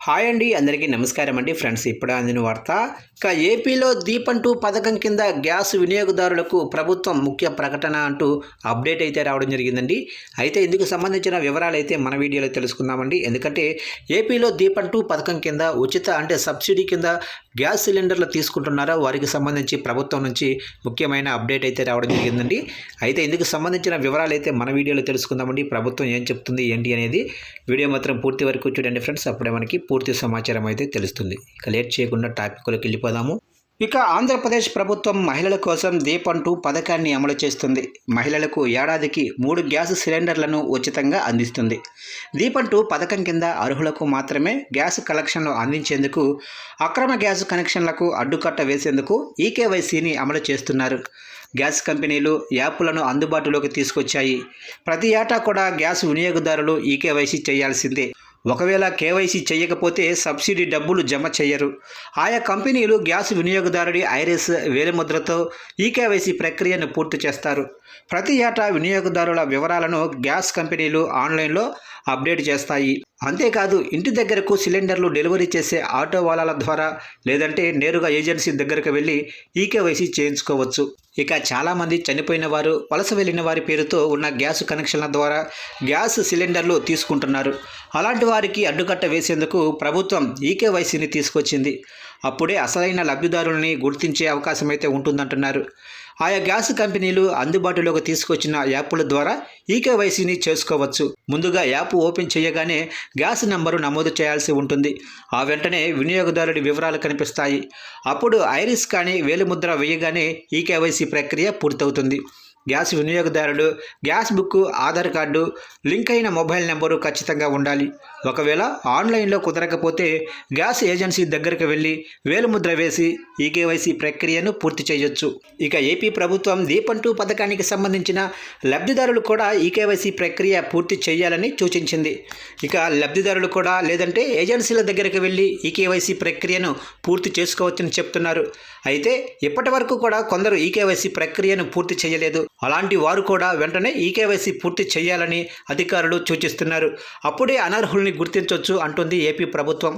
Hi అండి, అందరికీ నమస్కారం అండి. ఫ్రెండ్స్, ఇప్పుడు అందిన వార్త. ఏపీలో దీపం 2 పథకం కింద గ్యాస్ వినియోగదారులకు ప్రభుత్వం ముఖ్య ప్రకటన అంటూ అప్డేట్ అయితే రావడం జరిగిందండి. అయితే ఇందుకు సంబంధించిన వివరాలు అయితే మన వీడియోలో తెలుసుకుందామండి. ఎందుకంటే ఏపీలో దీపం 2 పథకం కింద ఉచిత సబ్సిడీ కింద గ్యాస్ సిలిండర్లు తీసుకుంటున్నారో వారికి సంబంధించి ప్రభుత్వం నుంచి ముఖ్యమైన అప్డేట్ అయితే రావడం జరిగిందండి. అయితే ఇందుకు సంబంధించిన వివరాలు అయితే మన వీడియోలో తెలుసుకుందామండి. ప్రభుత్వం ఏం చెప్తుంది ఏంటి అనేది వీడియో మాత్రం పూర్తి వరకు చూడండి ఫ్రెండ్స్. అప్పుడే మనకి పూర్తి సమాచారం అయితే తెలుస్తుంది. ఇక లేట్ చేయకుండా టాపిక్లోకి వెళ్ళిపోదాము. ఇక ఆంధ్రప్రదేశ్ ప్రభుత్వం మహిళల కోసం దీపం 2 పథకాన్ని అమలు చేస్తుంది. మహిళలకు ఏడాదికి 3 గ్యాస్ సిలిండర్లను ఉచితంగా అందిస్తుంది. దీపం 2 పథకం కింద అర్హులకు మాత్రమే గ్యాస్ కనెక్షన్లు అందించేందుకు, అక్రమ గ్యాస్ కనెక్షన్లకు అడ్డుకట్ట వేసేందుకు ఈకేవైసీని అమలు చేస్తున్నారు. గ్యాస్ కంపెనీలు యాప్లను అందుబాటులోకి తీసుకొచ్చాయి. ప్రతి ఏటా కూడా గ్యాస్ వినియోగదారులు ఈకేవైసీ చేయాల్సిందే. ఒకవేళ కేవైసీ చేయకపోతే సబ్సిడీ డబ్బులు జమ చేయరు. ఆయా కంపెనీలు గ్యాస్ వినియోగదారుడి ఐరిస్ వేలిముద్రతో ఈకేవైసీ ప్రక్రియను పూర్తి చేస్తారు. ప్రతి ఏటా వినియోగదారుల వివరాలను గ్యాస్ కంపెనీలు ఆన్లైన్లో అప్డేట్ చేస్తాయి. అంతేకాదు, ఇంటి దగ్గరకు సిలిండర్లు డెలివరీ చేసే ఆటో వాలాల ద్వారా లేదంటే నేరుగా ఏజెన్సీ దగ్గరకు వెళ్ళి ఈకేవైసీ చేయించుకోవచ్చు. ఇక చాలామంది చనిపోయిన వారు, వలస వెళ్ళిన వారి పేరుతో ఉన్న గ్యాస్ కనెక్షన్ల ద్వారా గ్యాస్ సిలిండర్లు తీసుకుంటున్నారు. అలాంటి వారికి అడ్డుకట్ట వేసేందుకు ప్రభుత్వం ఈకేవైసీని తీసుకొచ్చింది. అప్పుడే అసలైన లబ్ధిదారులని గుర్తించే అవకాశం అయితే ఉంటుందంటున్నారు. ఆయా గ్యాస్ కంపెనీలు అందుబాటులోకి తీసుకొచ్చిన యాప్ల ద్వారా ఈకేవైసీని చేసుకోవచ్చు. ముందుగా యాప్ ఓపెన్ చేయగానే గ్యాస్ నంబరు నమోదు చేయాల్సి ఉంటుంది. ఆ వెంటనే వినియోగదారుడి వివరాలు కనిపిస్తాయి. అప్పుడు ఐరిస్ కానీ వేలిముద్ర వేయగానే ఈకేవైసీ ప్రక్రియ పూర్తవుతుంది. గ్యాస్ వినియోగదారుడు gas book, Aadhaar card, link అయిన మొబైల్ నెంబరు ఖచ్చితంగా ఉండాలి. ఒకవేళ ఆన్లైన్లో కుదరకపోతే గ్యాస్ ఏజెన్సీ దగ్గరకు వెళ్ళి వేలిముద్ర వేసి ఈకేవైసీ ప్రక్రియను పూర్తి చేయొచ్చు. ఇక ఏపీ ప్రభుత్వం దీపం 2 పథకానికి సంబంధించిన లబ్ధిదారులు కూడా ఈకేవైసీ ప్రక్రియ పూర్తి చేయాలని సూచించింది. ఇక లబ్ధిదారులు కూడా లేదంటే ఏజెన్సీల దగ్గరకు వెళ్ళి ఈకేవైసీ ప్రక్రియను పూర్తి చేసుకోవచ్చని చెప్తున్నారు. అయితే ఇప్పటి వరకు కూడా కొందరు ఈకేవైసీ ప్రక్రియను పూర్తి చేయలేదు. అలాంటి వారు కూడా వెంటనే ఈకేవైసీ పూర్తి చేయాలని అధికారులు సూచిస్తున్నారు. అప్పుడే అనర్హుల్ని గుర్తించవచ్చు అంటుంది ఏపీ ప్రభుత్వం.